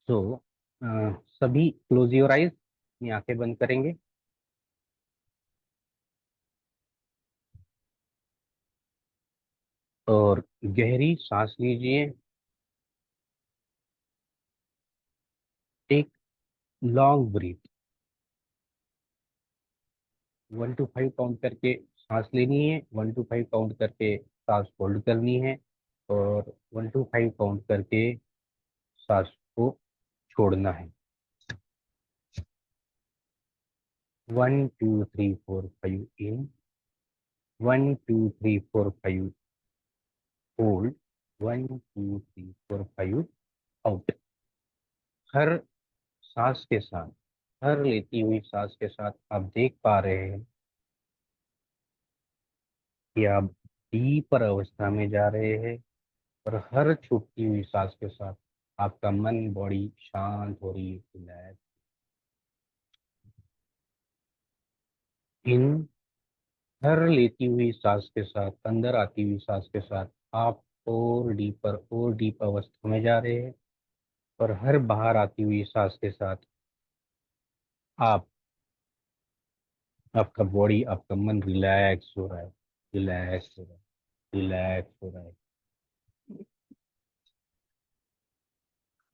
तो सभी close your eyes, अपनी आंखें बंद करेंगे और गहरी सांस लीजिए। Take long breath. 1 to 5 count करके सांस लेनी है, 1 to 5 काउंट करके सांस होल्ड करनी है और 1 to 5 काउंट करके सांस को छोड़ना है। 1 2 3 4 5 इन, 1 2 3 4 5 होल्ड, 1 2 3 4 5 आउट। हर सांस के साथ, हर लेती हुई सांस के साथ आप देख पा रहे हैं कि आप डीपर अवस्था में जा रहे हैं और हर छूटती हुई सांस के साथ आपका मन बॉडी शांत हो रही है, रिलैक्स। इन हर लेती हुई सांस के साथ, अंदर आती हुई सांस के साथ आप और डीप अवस्था में जा रहे हैं और हर बाहर आती हुई सांस के साथ आप, आपका बॉडी, आपका मन रिलैक्स हो रहा है, रिलैक्स हो रहा है, रिलैक्स हो रहा है।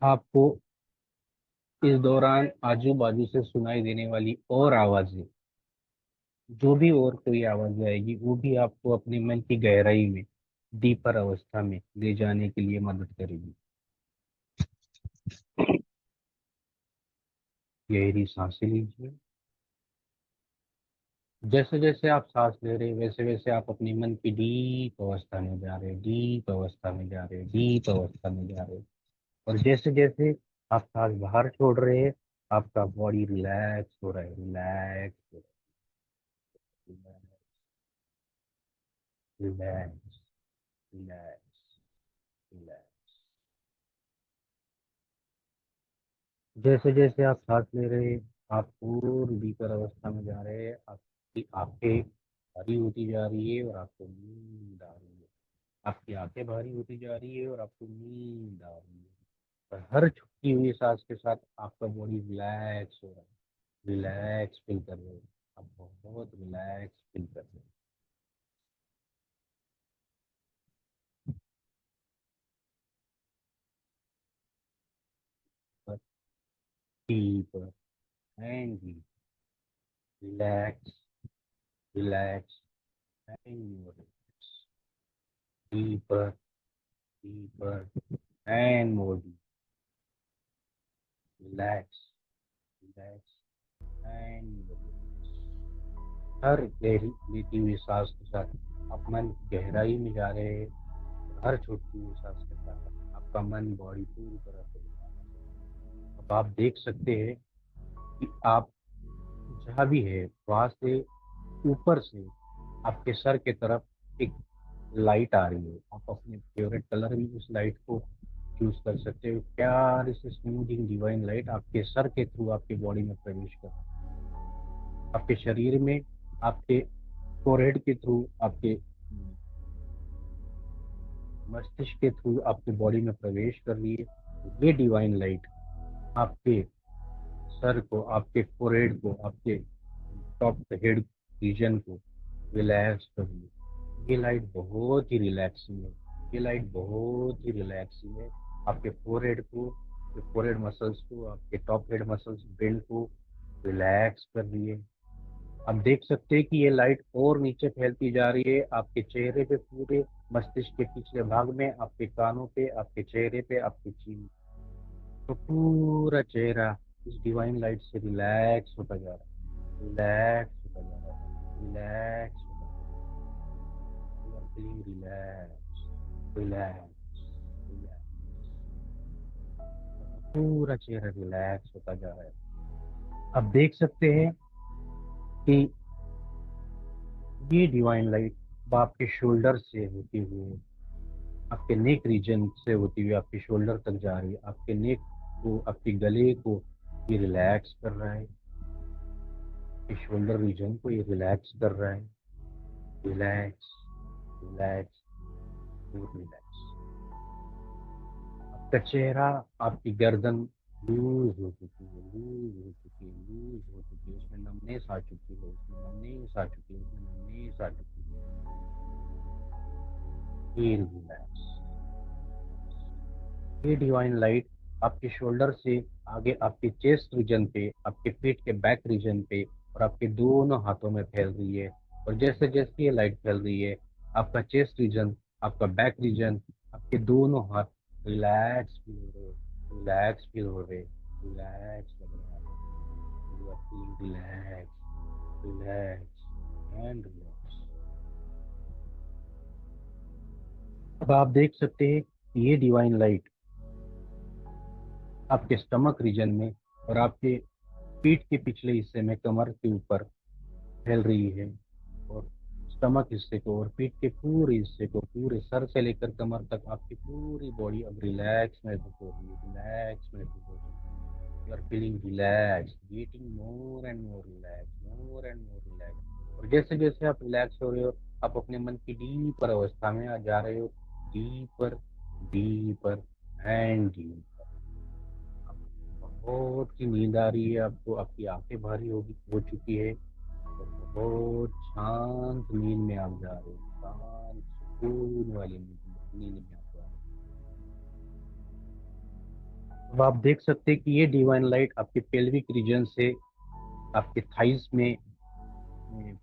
आपको इस दौरान आजू बाजू से सुनाई देने वाली और आवाजें, जो भी और कोई आवाज आएगी वो भी आपको अपने मन की गहराई में, डीपर अवस्था में ले जाने के लिए मदद करेगी। गहरी सांसें लीजिए। जैसे जैसे आप सांस ले रहे हैं वैसे वैसे आप अपने मन की डीप अवस्था में जा रहे हैं, डीप अवस्था में जा रहे हैं, डीप अवस्था में जा रहे हैं। और जैसे जैसे आप सांस बाहर छोड़ रहे हैं आपका बॉडी रिलैक्स हो रहा है, रिलैक्स हो रहा है, रिलैक्स, रिलैक्स, रिलैक्स। जैसे जैसे आप सांस ले रहे हैं आप पूरी डीपर अवस्था में जा रहे हैं, आपकी आंखें भारी होती जा रही है और आपको नींद आ रही है। आपकी आंखें भारी होती जा रही है और आपको नींद आ रही है। और हर छुट्टी हुई सांस के साथ आपका बॉडी रिलैक्स हो रहा है, रिलैक्स फील कर रहे हो, आप बहुत रिलैक्स फील कर रहे हो। Deeper and deep, relax, relax and deeper, deeper and more deep, relax, relax and हर गहरी लेती हुई सांस के साथ आप मन की गहराई में जा रहे हैं। हर छोटी हुई सांस के साथ आपका मन बॉडी पूरी तरह से relax है। अब आप देख सकते हैं कि आप जहाँ भी है वहां से ऊपर से आपके सर के तरफ एक लाइट आ रही है। आप अपने फेवरेट कलर में उस लाइट को चूज कर सकते हो। प्यार से स्मूथिंग डिवाइन लाइट आपके सर के थ्रू आपके बॉडी में प्रवेश कर, आपके शरीर में, आपके फोरहेड के थ्रू, आपके मस्तिष्क के थ्रू आपके बॉडी में प्रवेश कर रही है। ये डिवाइन लाइट आपके सर को, आपके फोरहेड को, आपके टॉप हेड रीजन को रिलैक्स कर रही है। ये लाइट बहुत ही रिलैक्सिंग है, ये लाइट बहुत ही रिलैक्सिंग है। आपके फोरहेड को, आपके फोरहेड मसल्स को, आपके टॉप हेड मसल्स बेल्ट को रिलैक्स कर रही है। आप देख सकते हैं कि ये लाइट और नीचे फैलती जा रही है आपके चेहरे पे, पूरे मस्तिष्क के पिछले भाग में, आपके कानों पे, आपके चेहरे पे, आपके चीन, तो पूरा चेहरा इस डिवाइन लाइट से रिलैक्स होता जा रहा है, रिलैक्स होता जा रहा है, रिलैक्स होता जा रहा है। You are feeling relax, relax, relax. पूरा चेहरा रिलैक्स होता जा रहा है। आप देख सकते हैं कि ये डिवाइन लाइट आपके शोल्डर से होती हुई आपके नेक रीजन से होती हुई आपके शोल्डर तक जा रही है। आपके नेक को, आपके गले को ये रिलैक्स कर रहा है, आपके शोल्डर रीजन को ये रिलैक्स कर रहा है। Relax, relax, relax. आपका चेहरा, आपकी गर्दन लूज हो चुकी है, लूज हो चुकी है, लूज हो चुकी है, उसमें नमनेस आ चुकी है, उसमें नमनेस आ चुकी है, उसमें नमनेस आ चुकी है। फिर रिलैक्स। ये डिवाइन लाइट आपके शोल्डर से आगे आपके चेस्ट रीजन पे, आपके पीठ के बैक रीजन पे और आपके दोनों हाथों में फैल रही है। और जैसे जैसे ये लाइट फैल रही है, आपका चेस्ट रीजन, आपका बैक रीजन, आपके दोनों हाथ रिलैक्स फील हो रहे, रिलैक्स फील हो रहे, रिलैक्स लग रहा है। You are feeling relax, relax and relax. अब आप देख सकते हैं कि ये डिवाइन लाइट आपके स्टमक रीजन में और आपके पीठ के पिछले हिस्से में, कमर के ऊपर फैल रही है। और स्टमक हिस्से को और पीठ के पूरे हिस्से को, पूरे सर से लेकर कमर तक आपकी पूरी बॉडी अब रिलैक्स महसूस हो रही है, रिलैक्स महसूस हो रही है। You are feeling relax, getting more and more relax, more and more relax. और जैसे जैसे आप रिलैक्स हो रहे हो, आप अपने मन की डीपर अवस्था में आ जा रहे हो। Deeper, deeper and deeper. बहुत की नींद आ रही है आपको, आपकी आंखें भारी हो चुकी है और बहुत शांत नींद में आप जा रहे हो, शांत सुकून वाली नींद में आप जा रहे हो। अब आप देख सकते हैं कि ये डिवाइन लाइट आपके पेल्विक रीजन से आपके थाइस में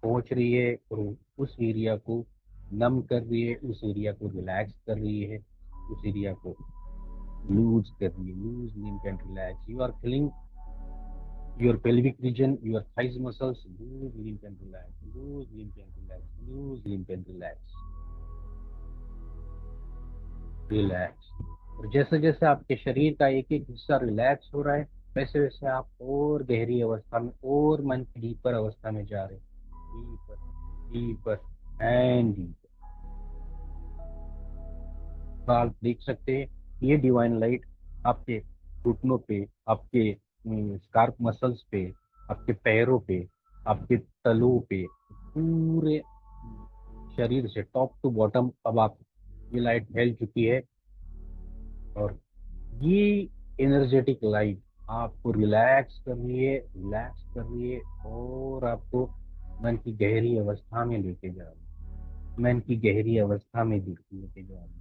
पहुंच रही है और उस एरिया को नम कर रही है, उस एरिया को रिलैक्स कर रही है, उस एरिया को लूज कर रही है। Loose limp and relax. You are feeling your pelvic region, your thighs muscles, loose, limp and relax, loose, limp and relax, loose, limp and relax, relax. और जैसे जैसे आपके शरीर का एक एक हिस्सा रिलैक्स हो रहा है, वैसे वैसे आप और गहरी अवस्था में और मन की डीपर अवस्था में जा रहे हैं। Deeper, deeper and deeper. आप देख सकते हैं ये डिवाइन लाइट आपके घुटनों पे, आपके स्कार्प मसल्स पे, आपके पैरों पे, आपके तलों पे, पूरे शरीर से टॉप टू बॉटम अब आप ये लाइट फैल चुकी है। और ये एनर्जेटिक लाइट आपको रिलैक्स कर रही है, रिलैक्स कर रही है और आपको मन की गहरी अवस्था में लेके जा रही है, मन की गहरी अवस्था में लेके जा रही है,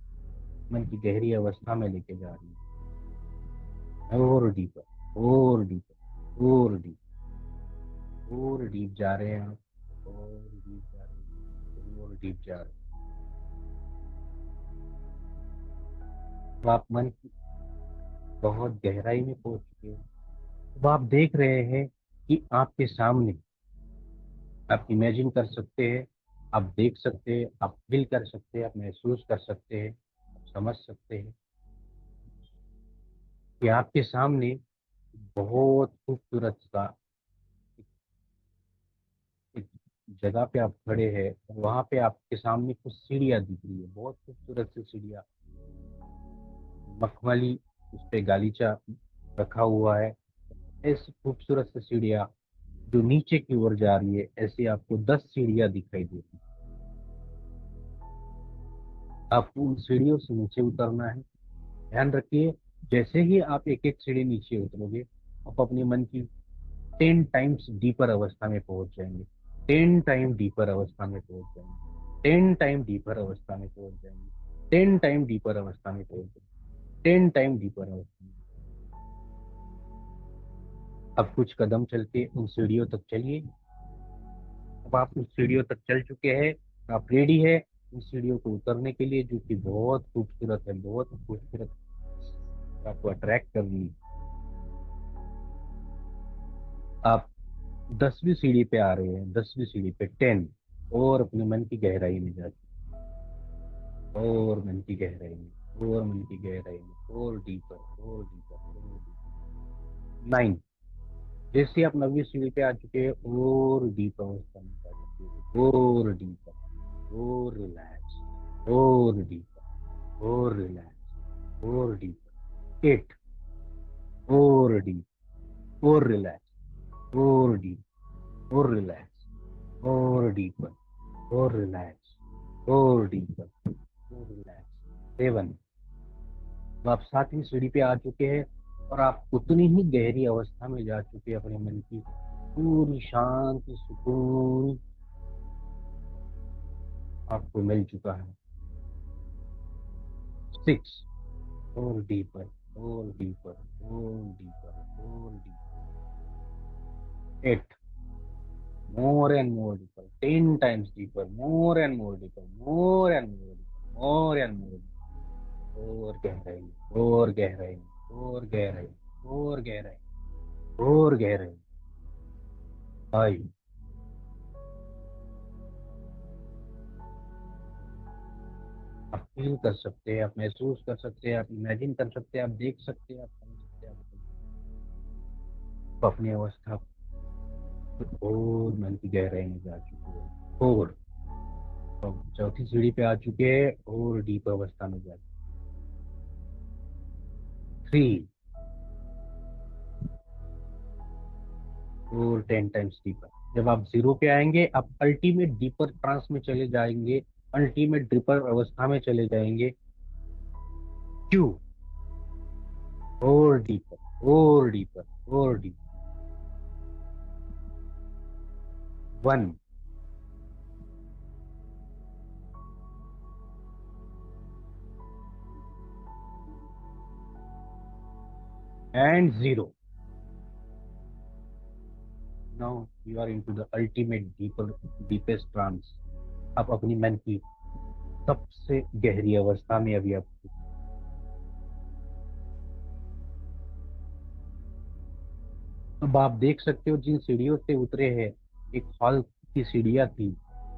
मन की गहरी अवस्था में लेके जा रही है। और डीपर, और डीपर, और डीप, और डीप जा रहे हैं आप, और डीप जा रहे हैं, और डीप जा रहे हैं। अब आप मन की बहुत गहराई में पहुंच चुके हैं। अब आप देख रहे हैं कि आपके सामने, आप इमेजिन कर सकते हैं, आप देख सकते हैं, आप फील कर सकते हैं, आप महसूस कर सकते हैं, आप समझ सकते हैं कि आपके सामने बहुत खूबसूरत सा एक जगह पे आप खड़े हैं और वहां पे आपके सामने कुछ सीढ़ियाँ दिख रही है, बहुत खूबसूरत सी सीढ़ियाँ, मखमली उस पे गालीचा रखा हुआ है। ऐसी खूबसूरत सी सीढ़ियाँ जो नीचे की ओर जा रही है, ऐसी आपको 10 सीढ़ियाँ दिखाई देती हैं। आपको उन सीढ़ियों से नीचे उतरना है। ध्यान रखिए, जैसे ही आप एक एक सीढ़ी नीचे उतरोगे, आप अपने मन की 10 टाइम्स डीपर अवस्था में पहुंच जाएंगे। 10 टाइम डीपर अवस्था में पहुंच जाएंगे। 10 टाइम डीपर अवस्था में पहुंच जाएंगे। 10 टाइम डीपर अवस्था में पहुंच जाएंगे। 10 टाइम डीपर अवस्था में। अब कुछ कदम चल के उन सीढ़ियों तक चलिए। अब आप उन सीढ़ियों तक चल चुके हैं, आप रेडी है उन सीढ़ियों को उतरने के लिए, जो कि बहुत खूबसूरत है, बहुत खूबसूरत, आपको अट्रैक्ट कर रही है। आप 10वीं सीढ़ी पे आ रहे हैं, 10वीं सीढ़ी पे 10, और अपने मन की गहराई में जाके, और मन की गहराई में, और मन की गहराई में, और डीपर, और डीपर, और डीपर। 9। जैसे आप 9वीं सीढ़ी पे आ चुके हैं, और डीपर अवस्था में जा चुके हैं, और डीपर, और रिलैक्स, और डीपर, और रिलैक्स, और डीपर। 8। और डीप, और रिलैक्स, और डीप, और रिलैक्स, और डीपर, और रिलैक्स, और डीपर, और रिलैक्स। 7। अब आप 7वीं सीढ़ी पे आ चुके हैं और आप उतनी ही गहरी अवस्था में जा चुके हैं, अपने मन की पूरी शांति सुकून आपको मिल चुका है। 6, और डीपर, और डीपर, और डीपर, और deeper. 8, more and more deeper, 10 times deeper, more and more deeper, more and more deeper, more and more deeper, और गहराई में, और गहराई में, और गहराई में, और गहराई में, और गहराई में। भाई, आप फील कर सकते हैं, आप महसूस कर सकते हैं, आप इमेजिन कर सकते हैं, आप देख सकते हैं, आप समझ सकते हैं, आप सुन सकते हैं। आप अपनी अवस्था और मन की गहराई में जा चुके हैं, और चौथी सीढ़ी पे आ चुके हैं, और डीप अवस्था में जा चुके। 3, और 10 टाइम्स डीपर। जब आप 0 पे आएंगे, आप अल्टीमेट डीपर ट्रांस में चले जाएंगे, अल्टीमेट डीपर अवस्था में चले जाएंगे। क्यों? और डीपर, और डीपर, और deeper. 1 and 0। Now you are into the ultimate deeper, deepest trance. आप अपनी मन की सबसे गहरी अवस्था में अभी आप। अब आप देख सकते हो, जिन सीढ़ियों से उतरे हैं, एक हॉल की सीढ़ियां थी,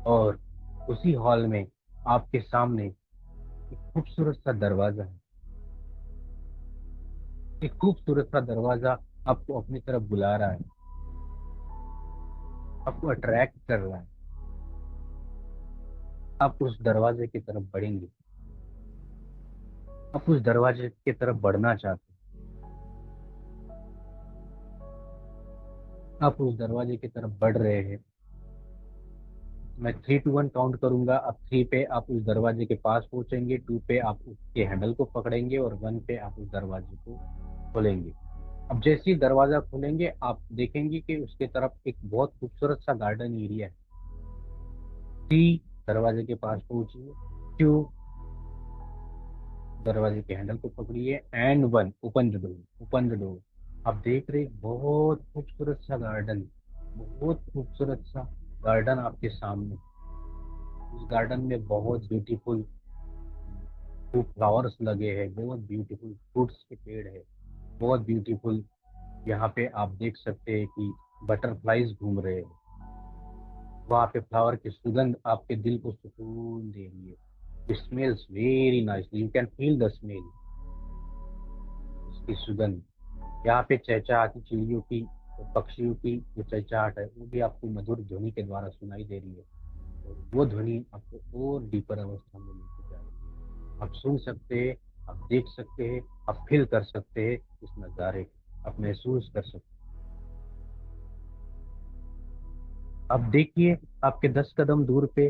और उसी हॉल में आपके सामने एक खूबसूरत सा दरवाजा है। एक खूबसूरत सा दरवाजा आपको अपनी तरफ बुला रहा है, आपको अट्रैक्ट कर रहा है। आप उस दरवाजे की तरफ बढ़ेंगे, आप उस दरवाजे की तरफ बढ़ना चाहते हैं, आप उस दरवाजे की तरफ बढ़ रहे हैं। मैं 3 to 1 काउंट करूंगा, आप 3 पे आप उस दरवाजे के पास पहुंचेंगे, 2 पे आप उसके हैंडल को पकड़ेंगे, और 1 पे आप उस दरवाजे को खोलेंगे। अब जैसे ही दरवाजा खोलेंगे, आप देखेंगे कि उसके तरफ एक बहुत खूबसूरत सा गार्डन एरिया है। 3, दरवाजे के पास पहुंचिए। 2, दरवाजे के हैंडल को पकड़िए, and 1, open the door, open the door. आप देख रहे हैं बहुत खूबसूरत सा गार्डन, बहुत खूबसूरत सा गार्डन आपके सामने। उस गार्डन में बहुत ब्यूटीफुल खूब फ्लावर्स लगे हैं, बहुत ब्यूटीफुल फ्रूट्स के पेड़ है, बहुत ब्यूटीफुल। यहाँ पे आप देख सकते हैं कि बटरफ्लाईज घूम रहे हैं। वहाँ पे फ्लावर की सुगंध आपके दिल को सुकून दे रही है। It smells very nicely, you can feel the smell, उसकी सुगंध। यहाँ पे चहचहाती चिड़ियों की, पक्षियों की जो चहचहाट है, वो भी आपको मधुर ध्वनि के द्वारा सुनाई दे रही है, और वो ध्वनि आपको और डीपर अवस्था में लेके जा रही है। आप सुन सकते हैं, आप देख सकते हैं, आप फील कर सकते हैं इस नज़ारे को, आप महसूस कर सकते हैं। आप देखिए, आपके 10 कदम दूर पे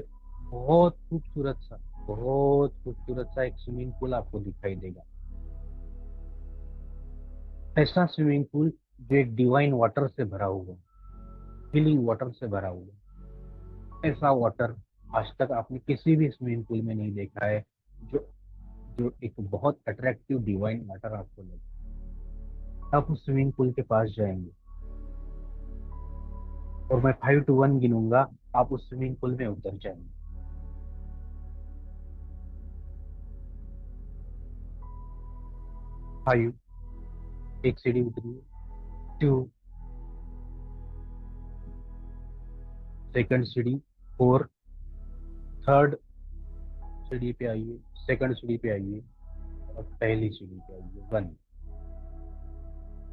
बहुत खूबसूरत सा, बहुत खूबसूरत सा एक स्विमिंग पूल आपको दिखाई देगा। ऐसा स्विमिंग पूल जो एक डिवाइन वाटर से भरा हुआ, हीलिंग वाटर से भरा हुआ। ऐसा वाटर आज तक आपने किसी भी स्विमिंग पूल में नहीं देखा है, जो जो एक बहुत अट्रैक्टिव डिवाइन वाटर आपको लगे। आप उस स्विमिंग पूल के पास जाएंगे, और मैं 5 to 1 गिनूंगा, आप उस स्विमिंग पूल में उतर जाएंगे। 5, एक सीढ़ी उतरिए। 2, सेकंड सीढ़ी। 4, थर्ड सीढ़ी पे आइए। सेकंड सीढ़ी पे आइए, और पहली सीढ़ी पे आइए। 1,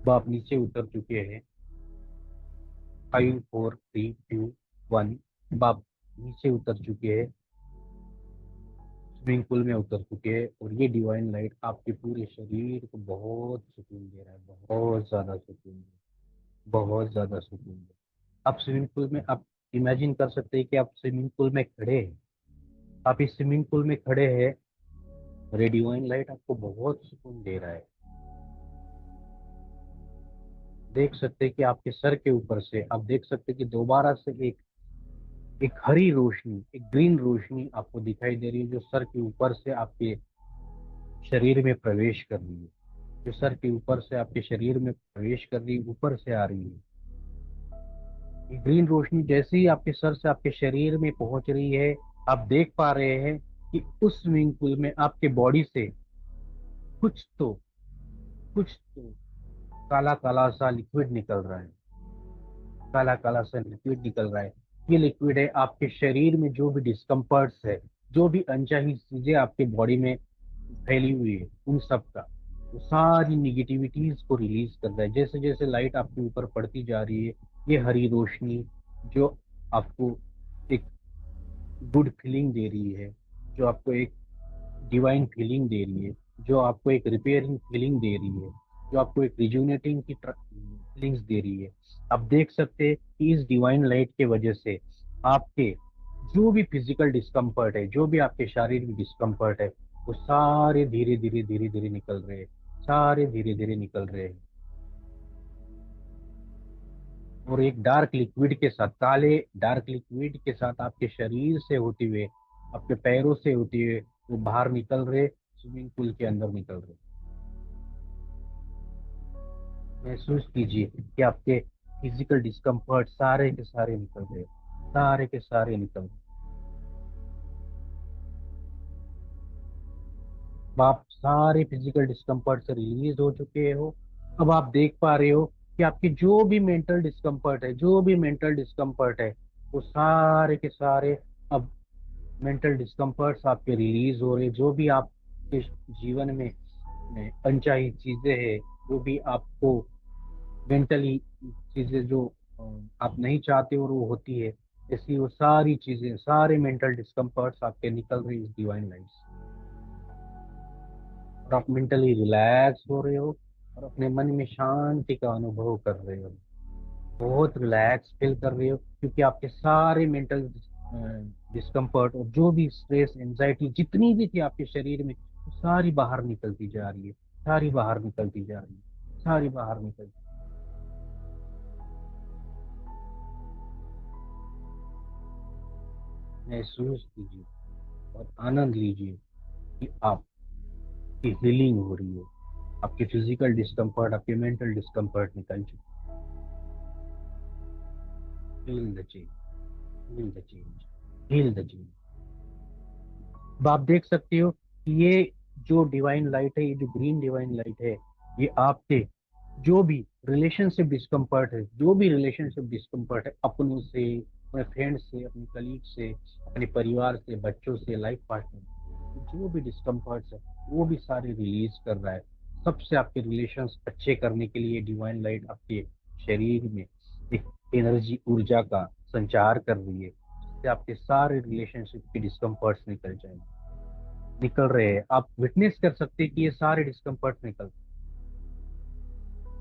अब आप नीचे उतर चुके हैं। 5, 4, 3, 2, 1। अब आप नीचे उतर चुके हैं, स्विमिंग पूल में उतर चुके हैं, और ये डिवाइन लाइट आपके पूरे शरीर को बहुत सुकून दे रहा है, बहुत ज्यादा सुकून दे रहा है, बहुत ज्यादा सुकून दे रहा है। आप स्विमिंग पूल में, आप इमेजिन कर सकते हैं कि आप स्विमिंग पूल में खड़े हैं। आप इस स्विमिंग पूल में खड़े हैं, और ये डिवाइन लाइट आपको बहुत सुकून दे रहा है। देख सकते हैं कि आपके सर के ऊपर से आप देख सकते हैं कि दोबारा से एक हरी रोशनी, एक ग्रीन रोशनी आपको दिखाई दे रही है, जो सर के ऊपर से आपके शरीर में प्रवेश कर रही है, जो सर के ऊपर से आपके शरीर में प्रवेश कर रही है, ऊपर से आ रही है। ये ग्रीन रोशनी जैसे ही आपके सर से आपके शरीर में पहुंच रही है, आप देख पा रहे हैं कि उस स्विमिंग पूल में आपके बॉडी से कुछ तो कुछ तो काला काला सा लिक्विड निकल रहा है, काला काला सा लिक्विड निकल रहा है। ये लिक्विड है आपके शरीर में जो भी डिस्कम्फर्ट्स है, जो भी अनचाही चीजें आपके बॉडी में फैली हुई है, उन सब का वो सारी निगेटिविटीज को रिलीज कर रहा है। जैसे जैसे लाइट आपके ऊपर पड़ती जा रही है, ये हरी रोशनी जो आपको एक गुड फीलिंग दे रही है, जो आपको एक डिवाइन फीलिंग दे रही है, जो आपको एक रिपेयरिंग फीलिंग दे रही है, जो आपको एक रिजुनेटिंग की फीलिंग्स दे रही है। आप देख सकते हैं कि इस डिवाइन लाइट के वजह से आपके जो भी फिजिकल डिस्कम्फर्ट है, जो भी आपके शारीरिक डिस्कम्फर्ट है, वो सारे धीरे धीरे धीरे धीरे निकल रहे हैं, सारे धीरे धीरे निकल रहे हैं। और एक डार्क लिक्विड के साथ, काले डार्क लिक्विड के साथ आपके शरीर से होते हुए, आपके पैरों से होते हुए वो बाहर निकल रहे, स्विमिंग पूल के अंदर निकल रहे। महसूस कीजिए कि आपके फिजिकल डिस्कम्फर्ट सारे के सारे निकल रहे, सारे के सारे निकल रहे। अब आप सारे फिजिकल डिस्कम्फर्ट से रिलीज हो चुके हो। अब आप देख पा रहे हो कि आपके जो भी मेंटल डिस्कम्फर्ट है, जो भी मेंटल डिस्कम्फर्ट है, वो सारे के सारे अब मेंटल डिस्कम्फर्ट्स आपके रिलीज हो रहे। जो भी आपके जीवन में अनचाही चीजें हैं, जो भी आपको मेंटली चीजें जो अ, आप नहीं चाहते और वो होती है, ऐसी वो सारी चीजें, सारे मेंटल डिस्कम्फर्ट्स आपके निकल रही इस डिवाइन लाइट से। और आप मेंटली रिलैक्स हो रहे हो और अपने मन में शांति का अनुभव कर रहे हो, बहुत रिलैक्स फील कर रहे हो, क्योंकि आपके सारे मेंटल डिस्कम्फर्ट और जो भी स्ट्रेस एंजाइटी जितनी भी थी आपके शरीर में, वो सारी बाहर निकलती जा रही है, सारी बाहर निकलती जा रही है, सारी बाहर निकलती। महसूस कीजिए और आनंद लीजिए कि आपकी हीलिंग हो रही है, आपके फिजिकल डिस्कम्फर्ट, आपके मेंटल डिस्कम्फर्ट निकल चुके। Feel the change, feel the change, feel the change. अब आप देख सकते हो कि ये जो डिवाइन लाइट है, ये जो ग्रीन डिवाइन लाइट है, ये आपके जो भी रिलेशनशिप डिस्कम्फर्ट है, जो भी रिलेशनशिप डिस्कम्फर्ट है, अपनों से, अपने फ्रेंड से, अपने कलीग से, अपने परिवार से, बच्चों से, लाइफ पार्टनर, जो भी डिस्कम्फर्ट है, वो भी सारे रिलीज कर रहा है। सबसे आपके रिलेशंस अच्छे करने के लिए डिवाइन लाइट आपके शरीर में एक एनर्जी, ऊर्जा का संचार कर रही है, जिससे आपके सारे रिलेशनशिप के डिस्कम्फर्ट्स निकल जाएंगे, निकल रहे हैं। आप विटनेस कर सकते हैं कि ये सारे डिस्कम्फर्ट निकल,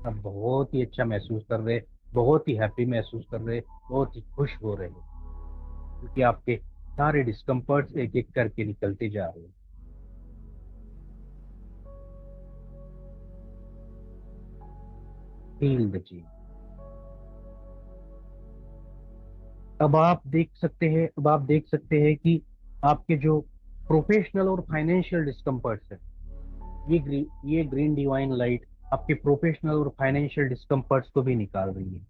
आप बहुत ही अच्छा महसूस कर रहे, बहुत ही हैप्पी महसूस कर रहे, बहुत ही खुश हो रहे हैं, क्योंकि आपके सारे डिस्कम्फर्ट्स एक एक करके निकलते जा रहे हैं। Feel the change. अब आप देख सकते हैं कि आपके जो प्रोफेशनल और फाइनेंशियल डिस्कम्फर्ट्स है, ये ग्रीन डिवाइन लाइट आपके प्रोफेशनल और फाइनेंशियल डिस्कम्फर्ट्स को भी निकाल रही है,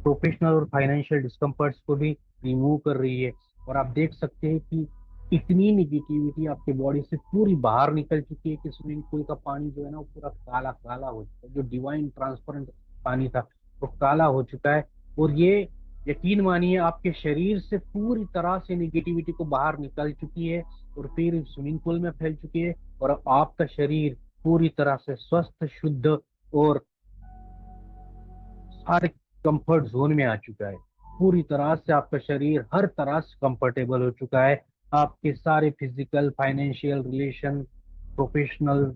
प्रोफेशनल और फाइनेंशियल डिस्कम्फर्ट्स को भी रिमूव कर रही है। और आप देख सकते हैं कि इतनी निगेटिविटी आपके बॉडी से पूरी बाहर निकल चुकी है कि स्विमिंग पूल का पानी जो है ना, वो पूरा काला काला हो चुका है। जो डिवाइन ट्रांसपेरेंट पानी था, वो काला हो चुका है। और ये यकीन मानिए आपके शरीर से पूरी तरह से निगेटिविटी को बाहर निकल चुकी है, और फिर स्विमिंग पूल में फैल चुकी है। और अब आपका शरीर पूरी तरह से स्वस्थ, शुद्ध और सारे कंफर्ट जोन में आ चुका है। पूरी तरह से आपका शरीर हर तरह से कंफर्टेबल हो चुका है। आपके सारे physical, financial, relation, professional,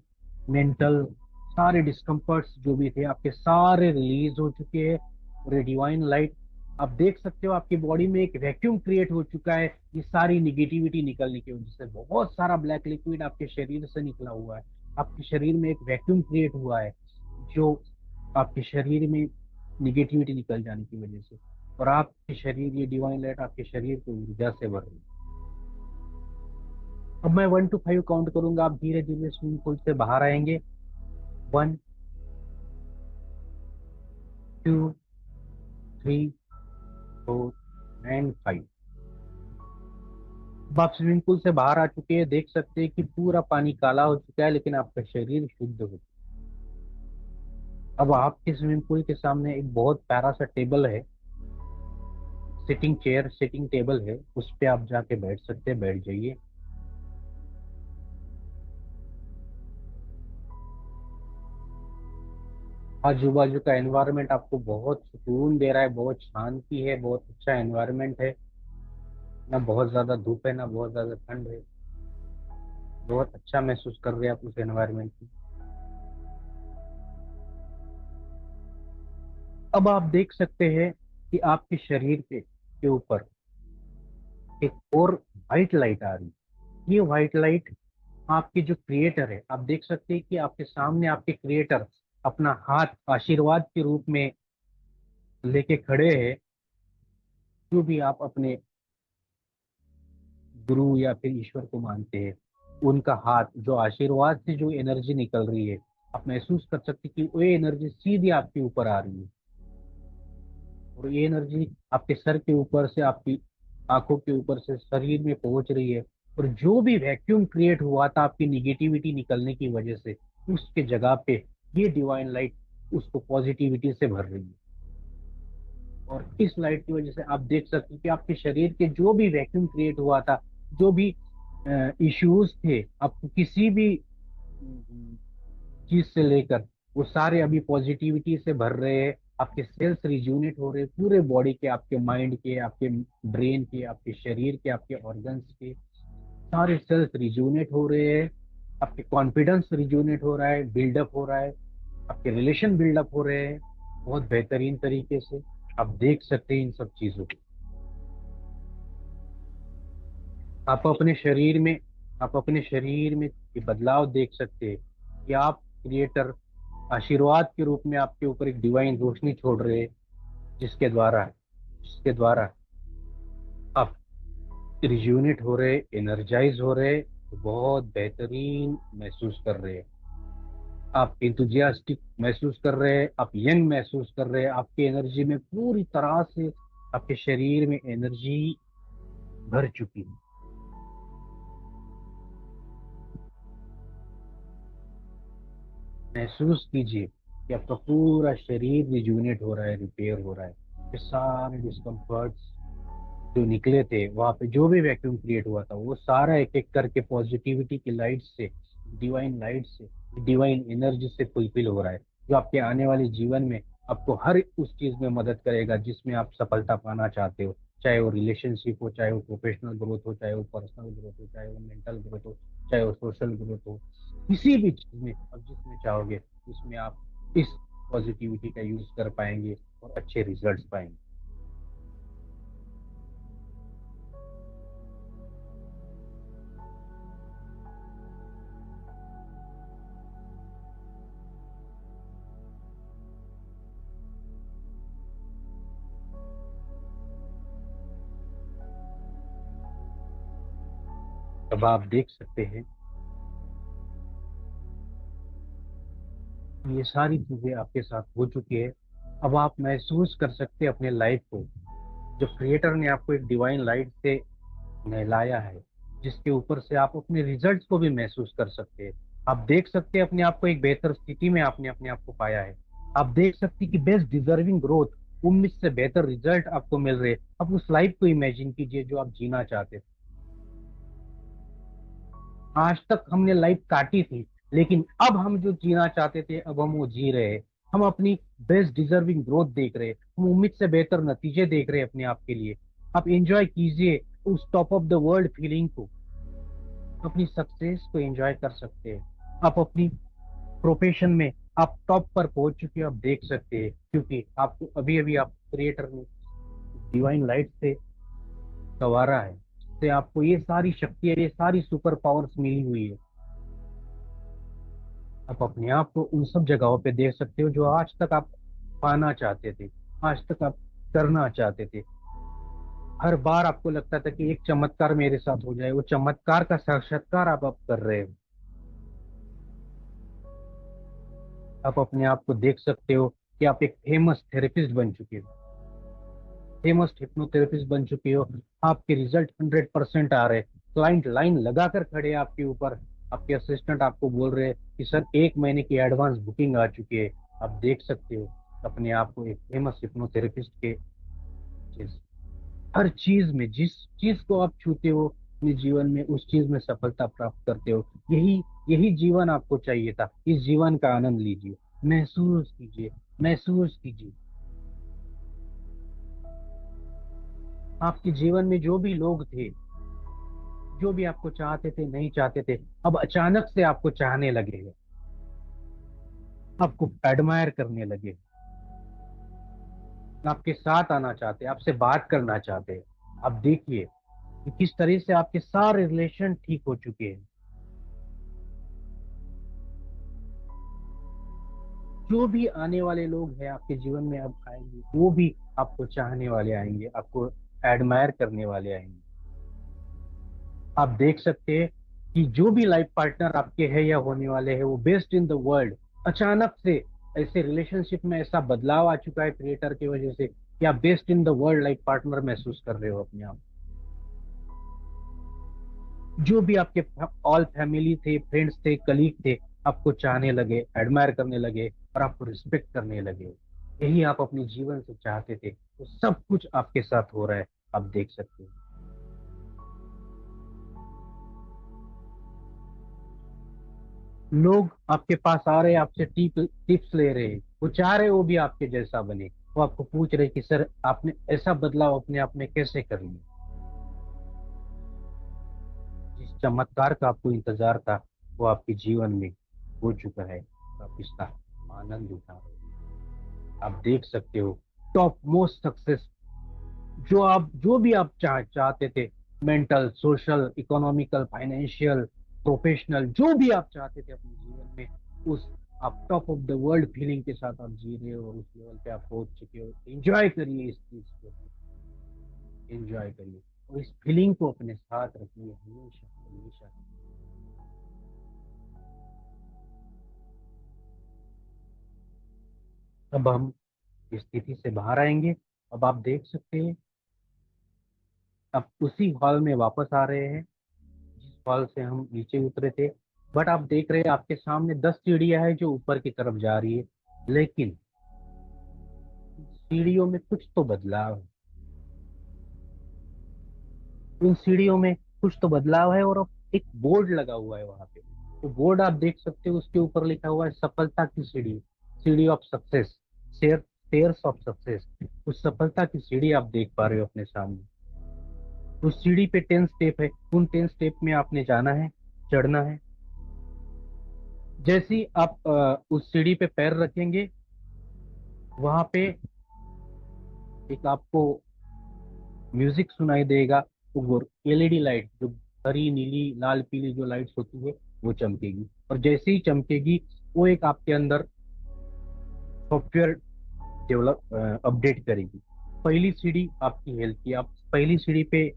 mental, सारे डिस्कम्फर्ट्स जो भी थे आपके सारे रिलीज हो चुके हैं। और ये डिवाइन लाइट, आप देख सकते हो आपकी बॉडी में एक वैक्यूम क्रिएट हो चुका है, ये सारी निगेटिविटी निकलने की वजह से। बहुत सारा ब्लैक लिक्विड आपके शरीर से निकला हुआ है, आपके शरीर में एक वैक्यूम क्रिएट हुआ है, जो आपके शरीर में निगेटिविटी निकल जाने की वजह से, और आपके शरीर, ये डिवाइन लाइट आपके शरीर को ऊर्जा से भर रही है। अब मैं 1 to 5 काउंट करूंगा, आप धीरे धीरे स्विमिंग पूल से बाहर आएंगे। 1, 2, 3, 4 एंड 5। अब आप स्विमिंग पूल से बाहर आ चुके हैं, देख सकते हैं कि पूरा पानी काला हो चुका है, लेकिन आपका शरीर शुद्ध हो चुका है। अब आपके स्विमिंग पूल के सामने एक बहुत प्यारा सा टेबल है, सिटिंग चेयर, सिटिंग टेबल है, उस पे आप जाके बैठ सकते हैं, बैठ जाइए। आजू बाजू का एनवायरनमेंट आपको बहुत सुकून दे रहा है, बहुत शांति है, बहुत अच्छा एनवायरनमेंट है। ना बहुत ज्यादा धूप है, ना बहुत ज्यादा ठंड है। बहुत अच्छा महसूस कर रहे हैं आप उस एनवायरनमेंट में। अब आप देख सकते हैं कि आपके शरीर के ऊपर एक और व्हाइट लाइट आ रही है। ये व्हाइट लाइट आपके जो क्रिएटर है, आप देख सकते हैं कि आपके सामने आपके क्रिएटर अपना हाथ आशीर्वाद के रूप में लेके खड़े हैं। जो भी आप अपने गुरु या फिर ईश्वर को मानते हैं, उनका हाथ जो आशीर्वाद से जो एनर्जी निकल रही है, आप महसूस कर सकते हैं कि वो एनर्जी सीधी आपके ऊपर आ रही है। और ये एनर्जी आपके सर के ऊपर से, आपकी आंखों के ऊपर से शरीर में पहुंच रही है। और जो भी वैक्यूम क्रिएट हुआ था आपकी निगेटिविटी निकलने की वजह से, उसके जगह पे ये डिवाइन लाइट उसको पॉजिटिविटी से भर रही है। और इस लाइट की वजह से आप देख सकते हैं कि आपके शरीर के जो भी वैक्यूम क्रिएट हुआ था, जो भी इश्यूज थे आपको किसी भी चीज से लेकर, वो सारे अभी पॉजिटिविटी से भर रहे हैं। आपके सेल्स रिज्यूनेट हो रहे हैं पूरे बॉडी के, आपके माइंड के, आपके ब्रेन के, आपके शरीर के, आपके ऑर्गन्स के सारे सेल्स रिज्यूनेट हो रहे हैं। आपके कॉन्फिडेंस रिज्यूनेट हो रहा है, बिल्डअप हो रहा है। आपके रिलेशन बिल्डअप हो रहे हैं बहुत बेहतरीन तरीके से। आप देख सकते हैं इन सब चीजों को। आप अपने शरीर में आप अपने शरीर में ये बदलाव देख सकते हैं कि आप क्रिएटर आशीर्वाद के रूप में आपके ऊपर एक डिवाइन रोशनी छोड़ रहे हैं, जिसके द्वारा आप रिज्यूनेट हो रहे, एनर्जाइज हो रहे, बहुत बेहतरीन महसूस कर रहे हैं। आप इंथुजियास्टिक महसूस कर रहे हैं, आप यंग महसूस कर रहे हैं, आपकी एनर्जी में पूरी तरह से आपके शरीर में एनर्जी भर चुकी है। महसूस कीजिए कि आपका पूरा शरीर रिजुविनेट हो रहा है, रिपेयर हो रहा है। ये सारे डिस्कम्फर्ट्स जो निकले थे वहां पे, जो भी वैक्यूम क्रिएट हुआ था, वो सारा एक एक करके पॉजिटिविटी की लाइट से, डिवाइन लाइट से, डिवाइन एनर्जी से फुलफिल हो रहा है। जो आपके आने वाले जीवन में आपको हर उस चीज में मदद करेगा जिसमें आप सफलता पाना चाहते हो। चाहे वो रिलेशनशिप हो, चाहे वो प्रोफेशनल ग्रोथ हो, चाहे वो पर्सनल ग्रोथ हो, चाहे वो मेंटल ग्रोथ हो, चाहे वो सोशल ग्रोथ हो। किसी भी चीज में आप जिसमें चाहोगे, उसमें आप इस पॉजिटिविटी का यूज कर पाएंगे और अच्छे रिजल्ट्स पाएंगे। अब आप देख सकते हैं ये सारी चीजें आपके साथ हो चुकी है। अब आप महसूस कर सकते हैं अपने लाइफ को, जो क्रिएटर ने आपको एक डिवाइन लाइट से नहलाया है, जिसके ऊपर से आप अपने रिजल्ट्स को भी महसूस कर सकते हैं। आप देख सकते हैं अपने आप को एक बेहतर स्थिति में आपने अपने आप को पाया है। आप देख सकते हैं कि बेस्ट डिजर्विंग ग्रोथ, उम्मीद से बेहतर रिजल्ट आपको मिल रहे हैं। अब उस लाइफ को इमेजिन कीजिए जो आप जीना चाहते थे। आज तक हमने लाइफ काटी थी, लेकिन अब हम जो जीना चाहते थे, अब हम वो जी रहे हैं। हम अपनी बेस्ट डिजर्विंग ग्रोथ देख रहे हैं, हम उम्मीद से बेहतर नतीजे देख रहे हैं अपने आप के लिए। आप एंजॉय कीजिए उस top of the world feeling को, अपनी सक्सेस को एंजॉय कर सकते हैं। आप अपनी प्रोफेशन में आप टॉप पर पहुंच चुके हो, आप देख सकते हैं, क्योंकि आपको अभी अभी आप क्रिएटर ने डिवाइन लाइट से संवारा है, से आपको ये सारी शक्तियां, ये सारी सुपर पावर्स मिली हुई है। आप अपने आप को उन सब जगहों पे देख सकते हो जो आज तक आप पाना चाहते थे, आज तक आप करना चाहते थे। हर बार आपको लगता था कि एक चमत्कार मेरे साथ हो जाए, वो चमत्कार का साक्षात्कार आप कर रहे हो। आप अपने आप को देख सकते हो कि आप एक फेमस थेरेपिस्ट बन चुके हो, फेमस हिप्नोथेरेपिस्ट बन चुके हो। आपके रिजल्ट 100% आ रहे, क्लाइंट लाइन लगाकर खड़े हैं आपके ऊपर। आपके असिस्टेंट आपको बोल रहे हैं कि सर 1 महीने की एडवांस बुकिंग आ चुकी है। आप देख सकते हो अपने आप को एक फेमस हिप्नोथेरेपिस्ट के चीज। हर चीज में जिस चीज को आप छूते हो अपने जीवन में, उस चीज में सफलता प्राप्त करते हो। यही यही जीवन आपको चाहिए था। इस जीवन का आनंद लीजिए, महसूस कीजिए, महसूस कीजिए। आपके जीवन में जो भी लोग थे, जो भी आपको चाहते थे, नहीं चाहते थे, अब अचानक से आपको चाहने लगे हैं, आपको एडमायर करने लगे, आपके साथ आना चाहते हैं, आपसे बात करना चाहते हैं। आप देखिए कि किस तरह से आपके सारे रिलेशन ठीक हो चुके हैं। जो भी आने वाले लोग हैं आपके जीवन में अब आएंगे, वो भी आपको चाहने वाले आएंगे, आपको एडमायर करने वाले आएंगे। आप देख सकते हैं कि जो भी लाइफ पार्टनर आपके है या होने वाले हैं, वो बेस्ट इन द वर्ल्ड। अचानक से ऐसे रिलेशनशिप में ऐसा बदलाव आ चुका है क्रिएटर की वजह से कि आप best in the world life partner महसूस कर रहे हो अपने आप। जो भी आपके ऑल फैमिली थे, फ्रेंड्स थे, कलीग थे, आपको चाहने लगे, एडमायर करने लगे और आपको रिस्पेक्ट करने लगे। यही आप अपने जीवन से चाहते थे, तो सब कुछ आपके साथ हो रहा है। आप देख सकते हैं लोग आपके पास आ रहे हैं, आपसे टिप्स ले रहे हैं, वो चाह रहे हैं वो भी आपके जैसा बने। वो आपको पूछ रहे कि सर आपने ऐसा बदलाव अपने आप में कैसे कर लिया। जिस चमत्कार का आपको इंतजार था, वो आपके जीवन में हो चुका है। आप इसका आनंद उठा रहे हो। आप देख सकते हो टॉप मोस्ट सक्सेस, जो भी आप चाहते थे, mental, social, economical, financial, professional, जो भी आप चाहते थे अपने जीवन में, उस आप top of the world feeling के साथ आप जी रहे हो और उस लेवल पे आप पहुंच चुके हो। एंजॉय करिए इस चीज को, एंजॉय करिए और इस फीलिंग को अपने साथ रखिए हमेशा हमेशा। अब हम इस स्थिति से बाहर आएंगे। अब आप देख सकते हैं आप उसी हॉल में वापस आ रहे हैं जिस हॉल से हम नीचे उतरे थे। बट आप देख रहे हैं आपके सामने 10 सीढ़ियां हैं जो ऊपर की तरफ जा रही है। लेकिन सीढ़ियों में कुछ तो बदलाव है, उन सीढ़ियों में कुछ तो बदलाव है। और अब एक बोर्ड लगा हुआ है वहां पे। तो बोर्ड आप देख सकते हो, उसके ऊपर लिखा हुआ है सफलता की सीढ़ी, सीढ़ी of success, stairs of success. उस सफलता की सीढ़ी आप देख पा रहे हो अपने सामने। उस सीढ़ी पे 10 स्टेप है, उन 10 स्टेप में आपने जाना है, चढ़ना है। जैसे ही आप उस सीढ़ी पे पैर रखेंगे, वहां पे एक आपको म्यूजिक सुनाई देगा। वो एलईडी लाइट, जो हरी, नीली, लाल, पीली जो लाइट्स होती है, वो चमकेगी। और जैसे ही चमकेगी, वो एक आपके अंदर सॉफ्टवेयर डेवलप अपडेट करेगी। पहली सीढ़ी आपकी हेल्थ की, आप पहली सीढ़ी पे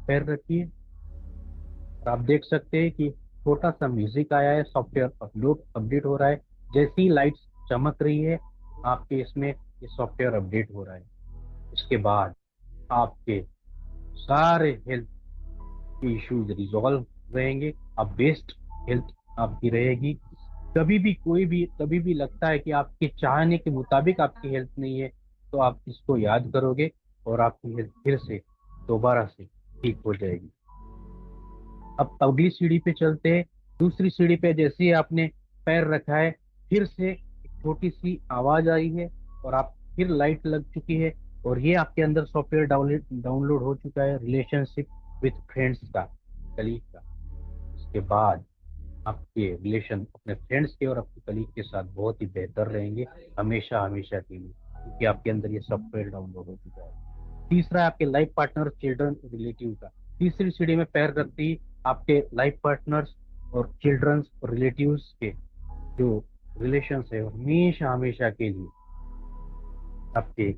पैर रखिए और आप देख सकते हैं कि छोटा सा म्यूजिक आया है, सॉफ्टवेयर अपलोड अपडेट हो रहा है। जैसी ही लाइट्स चमक रही है, आपके इसमें ये सॉफ्टवेयर अपडेट हो रहा है। इसके बाद आपके सारे हेल्थ के इश्यूज रिजॉल्व रहेंगे। आप बेस्ट हेल्थ आपकी रहेगी। कभी भी लगता है कि आपके चाहने के मुताबिक आपकी हेल्थ नहीं है, तो आप इसको याद करोगे और आपकी हेल्थ फिर से दोबारा से ठीक हो जाएगी। अब अगली सीढ़ी पे चलते हैं। दूसरी सीढ़ी पे जैसे ही आपने पैर रखा है, फिर से एक छोटी सी आवाज आई है और आप फिर लाइट लग चुकी है। और ये आपके अंदर सॉफ्टवेयर डाउनलोड हो चुका है रिलेशनशिप विथ फ्रेंड्स का, कलीग का। इसके बाद आपके रिलेशन अपने फ्रेंड्स के और अपने कलीग के साथ बहुत ही बेहतर रहेंगे, हमेशा हमेशा के लिए, क्योंकि आपके अंदर ये सॉफ्टवेयर डाउनलोड हो चुका है। तीसरा है आपके लाइफ पार्टनर, चिल्ड्रन, रिलेटिव का। तीसरी सीढ़ी में पैर रखते ही आपके लाइफ पार्टनर्स और चिल्ड्रंस और रिलेटिव्स के जो रिलेशन है, वो हमेशा हमेशा के लिए आपके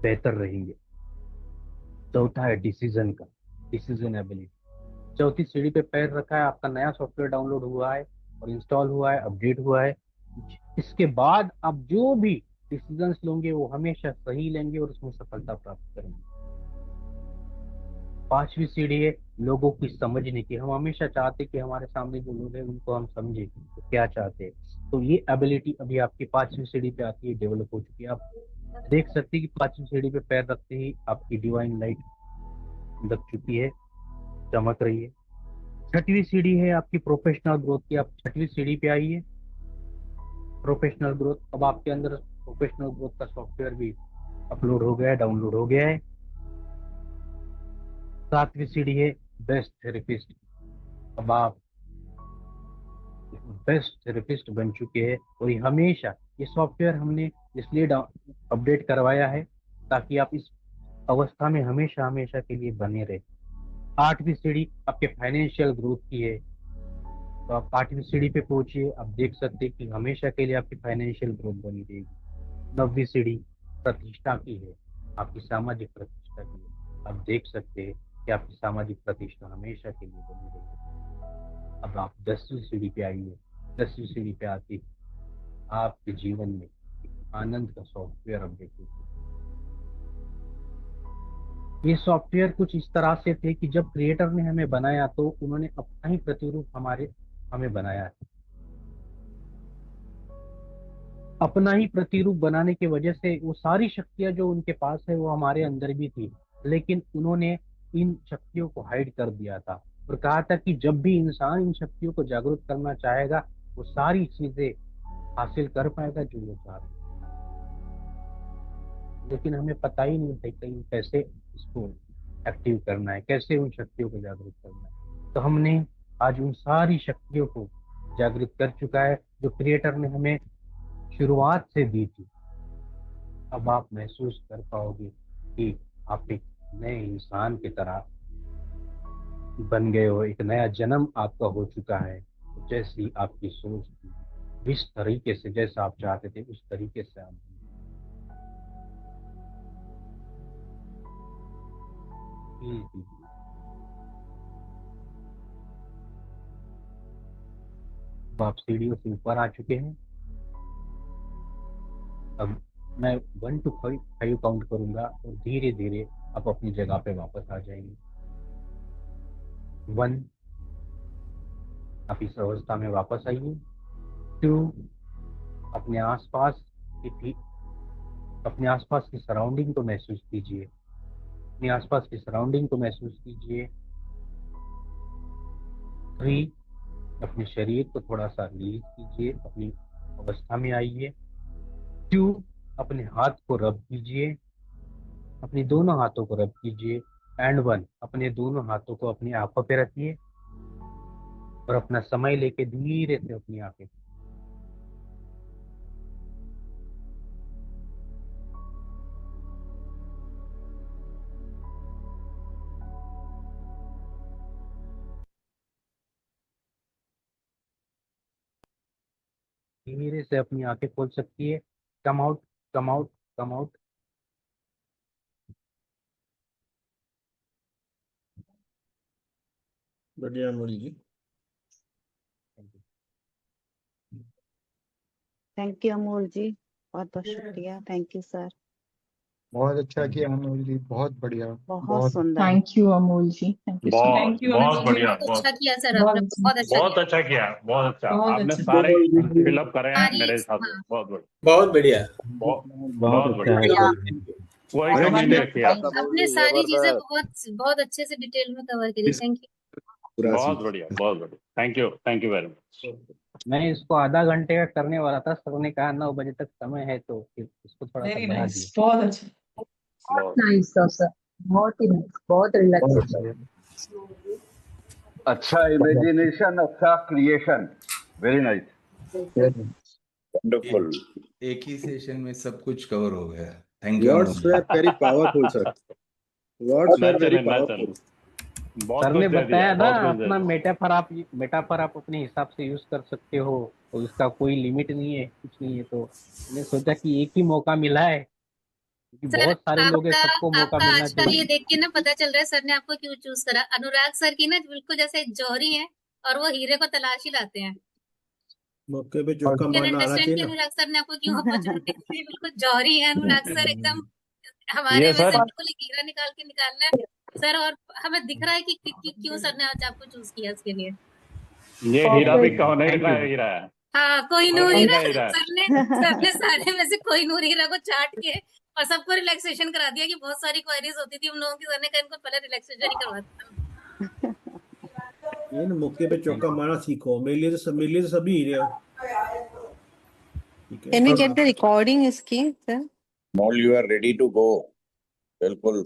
बेहतर रहेंगे। चौथा है डिसीजन एबिलिटी। चौथी सीढ़ी पे पैर रखा है, आपका नया सॉफ्टवेयर डाउनलोड हुआ है और इंस्टॉल हुआ है, अपडेट हुआ है। इसके बाद आप जो भी डिसीजंस लोगे वो हमेशा सही लेंगे और उसमें सफलता प्राप्त करेंगे। पांचवी सीढ़ी है लोगों की समझने की। हम हमेशा चाहते कि हमारे सामने जो लोग हैं उनको हम समझे तो क्या चाहते हैं। तो ये एबिलिटी अभी आपकी पांचवी सीढ़ी पे आती है, डेवलप हो चुकी है। आप देख सकते हैं कि पांचवी सीढ़ी पे पैर रखते ही आपकी डिवाइन लाइट लग चुकी है, चमक रही है। छठवीं सीढ़ी है आपकी प्रोफेशनल ग्रोथ की। आप छठवीं सीढ़ी पे आइए, प्रोफेशनल ग्रोथ। अब आपके अंदर प्रोफेशनल ग्रोथ का सॉफ्टवेयर भी अपलोड हो गया है, डाउनलोड हो गया है। सातवीं सीढ़ी है बेस्ट थेरेपिस्ट। अब आप बेस्ट थेरेपिस्ट बन चुके हैं और ये हमेशा, ये सॉफ्टवेयर हमने इसलिए अपडेट करवाया है ताकि आप इस अवस्था में हमेशा हमेशा के लिए बने रहे। आठवीं सीढ़ी आपके फाइनेंशियल ग्रोथ की है। तो आप आठवीं सीढ़ी पे पहुंचिए, आप देख सकते हैं कि हमेशा के लिए आपकी फाइनेंशियल ग्रोथ बनी रहेगी। नौवीं सीढ़ी प्रतिष्ठा की है, आपकी सामाजिक प्रतिष्ठा की है। आप देख सकते हैं कि आपकी सामाजिक प्रतिष्ठा हमेशा के लिए बनी रहेगी। अब आप 10वीं सीढ़ी पे आइए। 10वीं सीढ़ी पे आती आपके जीवन में एक आनंद का सॉफ्टवेयर अपडेट होती है। ये सॉफ्टवेयर कुछ इस तरह से थे कि जब क्रिएटर ने हमें बनाया तो उन्होंने अपना ही प्रतिरूप हमें बनाया है। अपना ही प्रतिरूप बनाने की वजह से वो सारी शक्तियां जो उनके पास है वो हमारे अंदर भी थी, लेकिन उन्होंने इन शक्तियों को हाइड कर दिया था और कहा था कि जब भी इंसान इन शक्तियों को जागरूक करना चाहेगा वो सारी चीजें हासिल कर पाएगा जो वो चाहता है। लेकिन हमें पता ही नहीं था कि कैसे इसको एक्टिव करना है, कैसे उन शक्तियों को जागरूक करना है। तो हमने आज उन सारी शक्तियों को जागृत कर चुका है जो क्रिएटर ने हमें शुरुआत से दी थी। अब आप महसूस कर पाओगे कि आप एक नए इंसान की तरह बन गए हो, एक नया जन्म आपका हो चुका है। जैसी आपकी सोच थी, जिस तरीके से जैसा आप चाहते थे उस तरीके से आप फील कीजिए। अब आप सीढ़ियों से ऊपर आ चुके हैं। अब मैं 1 to 5 काउंट करूंगा और धीरे धीरे आप अपनी जगह पे वापस आ जाएंगे। 1, आप इस अवस्था में वापस आइए। 2, अपने आसपास की अपने आसपास की सराउंडिंग को महसूस कीजिए। अपने आसपास की सराउंडिंग को महसूस कीजिए। 3, अपने शरीर को थोड़ा सा रिलीज कीजिए, अपनी अवस्था में आइए। 2, अपने हाथ को रब कीजिए, अपने दोनों हाथों को रब कीजिए। एंड 1, अपने दोनों हाथों को अपनी आंखों पे रखिए और अपना समय लेके धीरे से अपनी आंखें, धीरे से अपनी आंखें खोल सकती है। Come out, come out, come out. बढ़िया अमोल जी। थैंक यू अमोल जी, बहुत बहुत शुक्रिया। थैंक यू सर, बहुत अच्छा किया अमोल जी, बहुत बढ़िया। बहुत सुंदर। Thank you Amol ji, thank you so much. बहुत बहुत बढ़िया, अच्छा किया सर, आपने बहुत अच्छा बहुत किया। अच्छा किया, बहुत अच्छा। बहुत आपने अच्छा। सारे फिलअप करे हैं सारी, मेरे हिसाब से। हाँ, बहुत बढ़िया, बहुत बढ़िया। बहुत बहुत बहुत अच्छा बढ़िया। है। कोई अरे कमी नहीं रखी आप। आपने सारी चीजें बहुत बहुत अच्छे से डिटेल में कवर करी। Thank you. बहुत बढ़िया, बहुत बढ़िया। Thank you very much. मैं इसको आधा घंटे का करने वाला था, सर ने कहा 9 बजे तक समय है तो फिर इसको थोड़ा सा वेरी बढ़ा नाइस, दिया। बहुत अच्छा। बहुत नाइस सर, बहुत ही नाइस, बहुत रिलैक्सेशन। अच्छा इमेजिनेशन, अच्छा क्रिएशन, वेरी नाइस, वंडरफुल। एक ही सेशन में सब कुछ कवर हो गया। Thank you words were very powerful sir, words were very natural, powerful. बहुत सर कुछ ने दे दिया, बताया ना, बहुत कुछ दे अपना दिया। मेटाफर आप अपने हिसाब से यूज कर सकते हो और उसका कोई लिमिट नहीं है, कुछ नहीं है। तो मैंने सोचा कि एक ही मौका मिला है क्योंकि सर बहुत सारे लोग हैं, आपका सबको मौका आपका मिलना आज का ये चाहिए। देख के ना पता चल रहा है सर ने आपको क्यों चूज करा। अनुराग सर की ना बिल्कुल जैसे जौहरी है और वो हीरे को तलाश ही लाते हैं। मौके पे चौका कैन मारना आना अंडरस्टैंड चाहिए कि ना। अनुराग सर ने आपको क्यों अपॉर्चुनिटी दी। बिल्कुल जौहरी है अनुराग सर एकदम हमारे ये में से सर बिल्कुल एक हीरा निकाल के निकालना है सर। और हमें दिख रहा है कि क्यों सर ने आज आपको चूज किया इसके लिए। ये हीरा भी Perfect. कौन थैंक यू। हीरा है, हाँ कोहिनूर कौन हीरा का हीरा है। सर ने सारे में से कोहिनूर हीरा को चाट के और सबको रिलैक्सेशन करा दिया कि बहुत सारी क्वेरीज होती थी हम लोगों की। सर ने कहा इनको पहले रिलैक्सेशन ही करवाते हैं। ये ना मौके पे चौका मारना सीखो। मेरे लिए तो सभी हीरे हो। ठीक है। Can we get the recording, Iski, sir? All you are ready to go. बिल्कुल